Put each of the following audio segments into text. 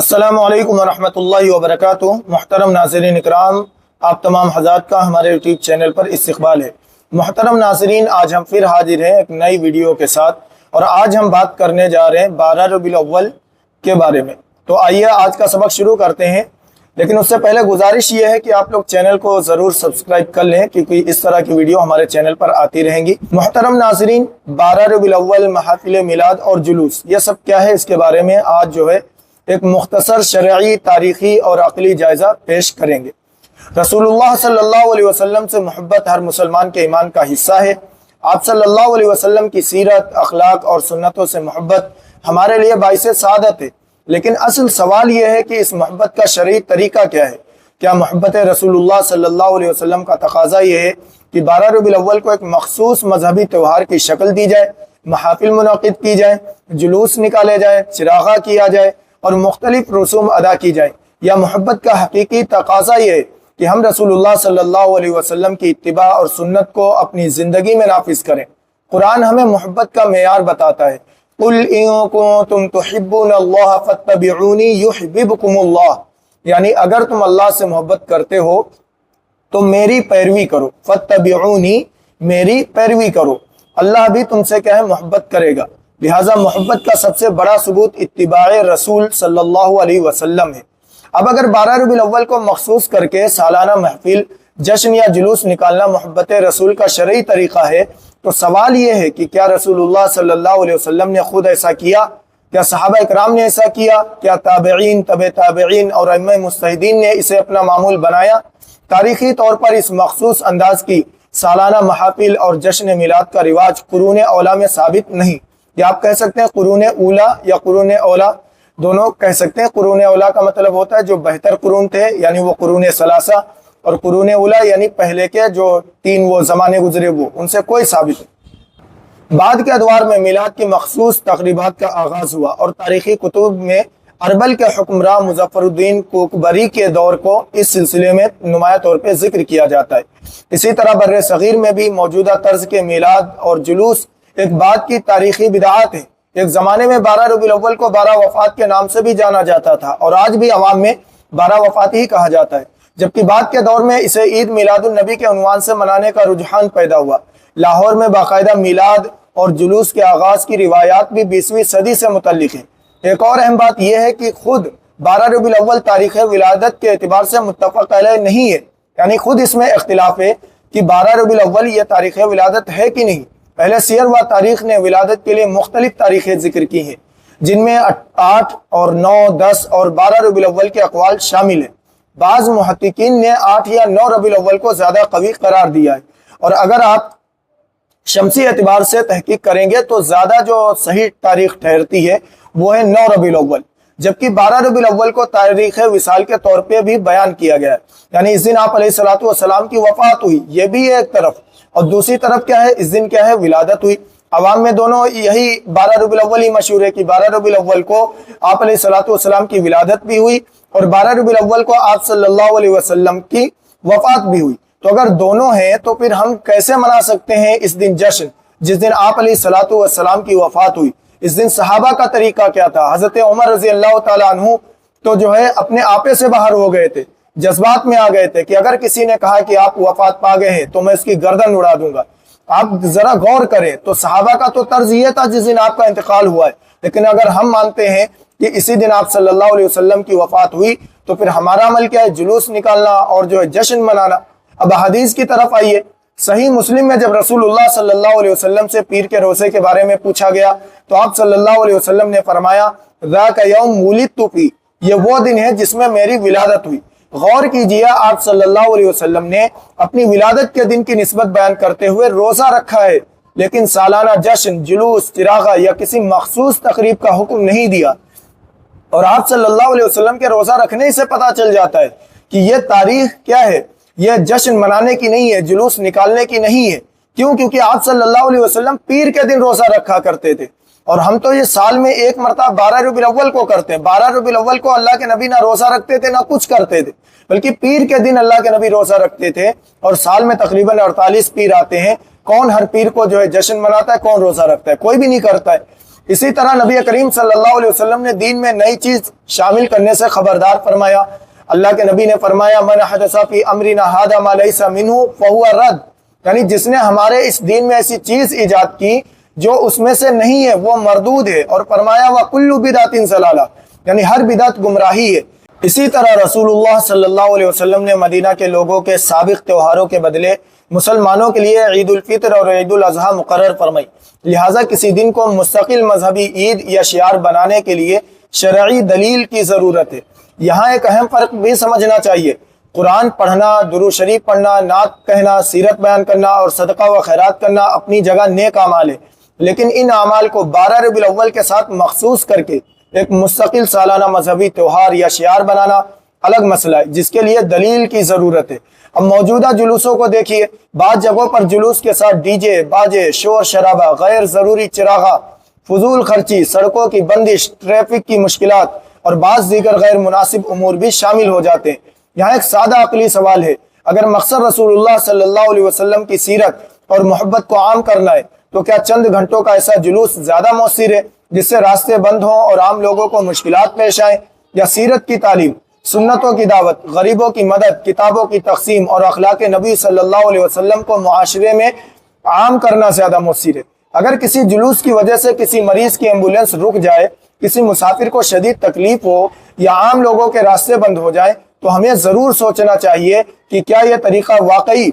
अस्सलामु अलैकुम वरहमतुल्लाहि वबरकातुहू। मुहतरम नाज़रीन इकराम, आप तमाम हज़रात का हमारे यूट्यूब चैनल पर इस्तक़बाल है। मुहतरम नाज़रीन, आज हम फिर हाजिर हैं एक नई वीडियो के साथ, और आज हम बात करने जा रहे हैं 12 रबीउल अव्वल के बारे में। तो आइए आज का सबक शुरू करते हैं, लेकिन उससे पहले गुजारिश ये है कि आप लोग चैनल को ज़रूर सब्सक्राइब कर लें, क्योंकि इस तरह की वीडियो हमारे चैनल पर आती रहेंगी। मुहतरम नाज़रीन, 12 रबीउल अव्वल, महफिल मिलाद और जुलूस, ये सब क्या है, इसके बारे में आज जो है एक मुख्तसर शरई, तारीख़ी और अक़ली जायज़ा पेश करेंगे। रसूलुल्लाह सल्लल्लाहु अलैहि वसल्लम से मोहब्बत हर मुसलमान के ईमान का हिस्सा है। आप सल्लल्लाहु अलैहि वसल्लम की सीरत, अखलाक और सुन्नतों से मोहब्बत हमारे लिए बाइसे सादत है। लेकिन असल सवाल यह है कि इस मोहब्बत का शरई तरीका क्या है। क्या मोहब्बत रसूलुल्लाह सल्लल्लाहु अलैहि वसल्लम का तकाज़ा यह है कि 12 रबीउल अव्वल को एक मखसूस मजहबी त्यौहार की शक्ल दी जाए, महाफिल मुनक़िद की जाए, जुलूस निकाले जाए, चिरागा किया जाए और मुख्तलिफ रसूम अदा की जाए, या मोहब्बत का हकीकी तकाज़ा ये है कि हम रसूलुल्लाह सल्लल्लाहु अलैहि वसल्लम की इत्तिबा और सुन्नत को अपनी ज़िंदगी में नाफिज करें। कुरान हमें मोहब्बत का मेयार बताता है। कुल इन कुंतुम तुहिब्बूनल्लाह फत्तबिऊनी युहिब्बुकुमुल्लाह, यानी अगर तुम अल्लाह से मोहब्बत करते हो तो मेरी पैरवी करो। फत्तबिऊनी, मेरी पैरवी करो। अल्लाह भी तुमसे क्या है, मोहब्बत करेगा। लिहाजा मोहब्बत का सबसे बड़ा सबूत इत्तिबाए रसूल सल्लल्लाहु अलैहि वसल्लम है। अब अगर 12 रबीउल अव्वल को मखसूस करके सालाना महफिल, जश्न या जुलूस निकालना मोहब्बत रसूल का शरई तरीका है, तो सवाल यह है कि क्या रसूलुल्लाह सल्लल्लाहु अलैहि वसल्लम ने खुद ऐसा किया? क्या सहाबा इकराम ने ऐसा किया? क्या ताबईन, तबे ताबईन और अइम्मा मुज्तहिदीन ने इसे अपना मामूल बनाया? तारीखी तौर पर इस मखसूस अंदाज की सालाना महफिल और जश्न मिलाद का रिवाज कुरून औला में साबित नहीं। या आप कह सकते हैं कुरून ऊला या कुरून औला, दोनों कह सकते हैं। कुरून औला का मतलब होता है जो बेहतर कुरून थे, यानी वो कुरून सलासा, और कुरून ऊला यानी पहले के जो 3 वो ज़माने गुजरे, वो उनसे कोई साबित नहीं। बाद के अदवार में मिलाद की मखसूस तक़रीबात का आगाज़ हुआ, और तारीख़ी कुतुब में अरबल के हुक्मरान मुज़फ़्फ़रुद्दीन कोकबरी के दौर को इस सिलसिले में नुमाया तौर पर जिक्र किया जाता है। इसी तरह बर्रे सग़ीर में भी मौजूदा तर्ज के मिलाद और जुलूस एक बात की तारीखी बिदाअत है। एक ज़माने में 12 रबीउल अव्वल को 12 वफ़ात के नाम से भी जाना जाता था, और आज भी अवाम में 12 वफ़ात ही कहा जाता है, जबकि बाद के दौर में इसे ईद मिलादुन नबी के उन्वान से मनाने का रुझान पैदा हुआ। लाहौर में बाकायदा मिलाद और जुलूस के आगाज़ की रिवायात भी 20वीं सदी से मुतल्लिक़ है। एक और अहम बात यह है कि खुद 12 रबीउल अव्वल तारीख़ विलादत के एतबार से मुत्तफ़क़ अलैह नहीं है, यानी खुद इसमें इख्तिलाफ है कि 12 रबीउल अव्वल ये तारीख़ विलादत है कि नहीं। पहले सियर व तारीख़ ने विलादत के लिए मुख्तलिफ तारीखें जिक्र की हैं, जिनमें 8 और 9, 10 और 12 रबीउल अव्वल के अक़वाल शामिल हैं। बाज़ मुहक्किकीन ने 8 या 9 रबीउल अव्वल को ज़्यादा कवी करार दिया है, और अगर आप शमसी एतबार से तहकीक करेंगे तो ज़्यादा जो सही तारीख़ ठहरती है वो है 9 रबीउल अव्वल, जबकि 12 रबीउल अव्वल को तारीख़ विसाल के तौर पे भी बयान किया गया है, यानी इस दिन आप अलैहिस्सलातु वस्सलाम की वफ़ात हुई, ये भी है एक तरफ, और दूसरी तरफ क्या है, इस दिन क्या है, विलादत हुई। अवाम में दोनों यही 12 रबीउल अव्वल ही मशहूर है कि 12 रबीउल अव्वल को आप अलैहिस्सलातु वस्सलाम की विलादत भी हुई, और 12 रबीउल अव्वल को आप सल्लल्लाहु अलैहि वसल्लम की वफ़ात भी हुई। तो अगर दोनों हैं तो फिर हम कैसे मना सकते हैं इस दिन जश्न, जिस दिन आप अलैहिस्सलातु वस्सलाम की वफ़ात हुई? इस दिन सहाबा का तरीका क्या था? हज़रत उमर रज़ी अल्लाह ताला अन्हु तो जो है अपने आपे से बाहर हो गए थे, जज्बात में आ गए थे कि अगर किसी ने कहा कि आप वफ़ात पा गए हैं तो मैं इसकी गर्दन उड़ा दूंगा। आप जरा गौर करें तो सहाबा का तो तर्ज ये था जिस दिन आपका इंतकाल हुआ है, लेकिन अगर हम मानते हैं कि इसी दिन आप सल्लल्लाहु अलैहि वसल्लम की वफ़ात हुई, तो फिर हमारा अमल क्या है, जुलूस निकालना और जो है जश्न मनाना। अब हदीस की तरफ आइए। सही मुस्लिम में जब रसूलुल्लाह सल्लल्लाहु अलैहि वसल्लम से पीर के रोज़े के बारे में पूछा गया, तो आप सल्लल्लाहु अलैहि वसल्लम ने फरमाया, ज़ाका यौम वुलिदतु फी, ये वो दिन है जिसमें मेरी विलादत हुई। गौर कीजिए, आप सल्लल्लाहु अलैहि वसल्लम ने अपनी विलादत के दिन की निस्बत बयान करते हुए रोज़ा रखा है, लेकिन सालाना जश्न, जुलूस, चिरागा या किसी मखसूस तकरीब का हुक्म नहीं दिया। और आप सल्लल्लाहु अलैहि वसल्लम के रोज़ा रखने से पता चल जाता है कि यह तारीख क्या है, यह जश्न मनाने की नहीं है, जुलूस निकालने की नहीं है। क्यों? क्योंकि आप सल्लल्लाहु अलैहि वसल्लम पीर के दिन रोज़ा रखा करते थे, और हम तो ये साल में एक मरतबा 12 रबीउल अव्वल को करते हैं। 12 रबीउल अव्वल को अल्लाह के नबी ना रोज़ा रखते थे ना कुछ करते थे, बल्कि पीर के दिन अल्लाह के नबी रोज़ा रखते थे। और साल में तकरीबन 48 पीर आते हैं। कौन हर पीर को जो है जश्न मनाता है, कौन रोज़ा रखता है? कोई भी नहीं करता है। اسی طرح نبی کریم صلی اللہ علیہ وسلم نے دین میں نئی چیز شامل کرنے سے خبردار فرمایا۔ اللہ کے نبی نے فرمایا من حدث فی امرنا ھذا ما لیس منہ فہو رد، یعنی جس نے ہمارے اس دین میں ایسی چیز ایجاد کی جو اس میں سے نہیں ہے وہ مردود ہے، اور فرمایا وَكُلُّ بِدْعَةٍ ضَلَالَةٍ، یعنی ہر بدعت گمراہی ہے۔ اسی طرح رسول اللہ صلی اللہ علیہ وسلم نے مدینہ کے لوگوں کے سابق تہواروں کے بدلے مسلمانوں کے لیے عید الفطر اور عید الاضحیٰ مقرر فرمائی، لہٰذا کسی دن کو مستقل مذہبی عید یا شعار بنانے کے لیے شرعی دلیل کی ضرورت ہے۔ یہاں ایک اہم فرق بھی سمجھنا چاہیے، قرآن پڑھنا، درود شریف پڑھنا، نعت کہنا، سیرت بیان کرنا اور صدقہ و خیرات کرنا اپنی جگہ نیک اعمال ہے، لیکن ان اعمال کو 12 ربیع الاول کے ساتھ مخصوص کر کے ایک مستقل سالانہ مذہبی تہوار یا شعار بنانا الگ مسئلہ ہے، جس کے لیے دلیل کی ضرورت ہے۔ اب موجودہ جلوسوں کو دیکھیے، بعض جگہوں پر جلوس کے ساتھ ڈی جے، باجے، شور شرابہ، غیر ضروری چراغاں، فضول خرچی، سڑکوں کی بندش، ٹریفک کی مشکلات اور بعض دیگر غیر مناسب امور بھی شامل ہو جاتے ہیں۔ یہاں ایک سادہ عقلی سوال ہے، اگر مقصد رسول اللہ صلی اللہ علیہ وسلم کی سیرت اور محبت کو عام کرنا ہے تو کیا چند گھنٹوں کا ایسا جلوس زیادہ مؤثر ہے جس سے راستے بند ہوں اور عام لوگوں کو مشکلات پیش آئیں، یا سیرت کی تعلیم، سنتوں کی دعوت، غریبوں کی مدد، کتابوں کی تقسیم اور اخلاق نبی صلی اللہ علیہ وسلم کو معاشرے میں عام کرنا زیادہ مؤثر ہے؟ اگر کسی جلوس کی وجہ سے کسی مریض کی ایمبولینس رک جائے، کسی مسافر کو شدید تکلیف ہو یا عام لوگوں کے راستے بند ہو جائیں تو ہمیں ضرور سوچنا چاہیے کہ کیا یہ طریقہ واقعی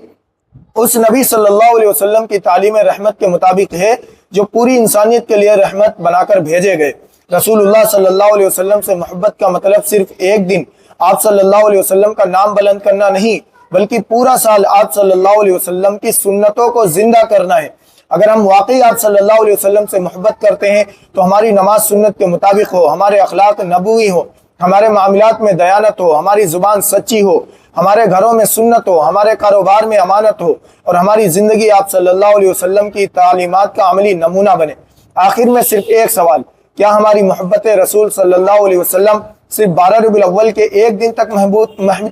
اس نبی صلی اللہ علیہ وسلم کی تعلیم رحمت کے مطابق ہے جو پوری انسانیت کے لیے رحمت بنا کر بھیجے گئے۔ رسول اللہ صلی اللہ علیہ وسلم سے محبت کا مطلب صرف ایک دن آپ صلی اللہ علیہ وسلم کا نام بلند کرنا نہیں، بلکہ پورا سال آپ صلی اللہ علیہ وسلم کی سنتوں کو زندہ کرنا ہے۔ اگر ہم واقعی آپ صلی اللہ علیہ وسلم سے محبت کرتے ہیں تو ہماری نماز سنت کے مطابق ہو، ہمارے اخلاق نبوی ہو، ہمارے معاملات میں دیانت ہو، ہماری زبان سچی ہو، ہمارے گھروں میں سنت ہو، ہمارے کاروبار میں امانت ہو، اور ہماری زندگی آپ صلی اللہ علیہ وسلم کی تعلیمات کا عملی نمونہ بنے۔ آخر میں صرف ایک سوال، کیا ہماری محبت رسول صلی اللہ علیہ وسلم صرف 12 ربیع الاول کے ایک دن تک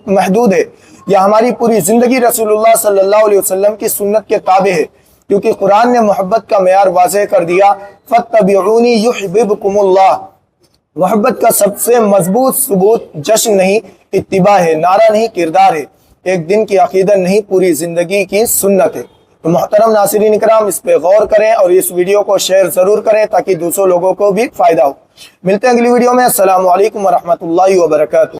محدود ہے، یا ہماری پوری زندگی رسول اللہ صلی اللہ علیہ وسلم کی سنت کے تابع ہے؟ کیونکہ قرآن نے محبت کا معیار واضح کر دیا، فَاتَّبِعُونِي يُحْبِبْكُمُ اللَّهُ۔ محبت کا سب سے مضبوط ثبوت جشن نہیں، اتباع ہے، نعرہ نہیں، کردار ہے، ایک دن کی عقیدت نہیں، پوری زندگی کی سنت ہے۔ تو محترم ناظرین اکرام، اس پہ غور کریں اور اس ویڈیو کو شیئر ضرور کریں تاکہ دوسروں لوگوں کو بھی فائدہ ہو۔ ملتے ہیں اگلی ویڈیو میں۔ السلام علیکم ورحمۃ اللہ وبرکاتہ۔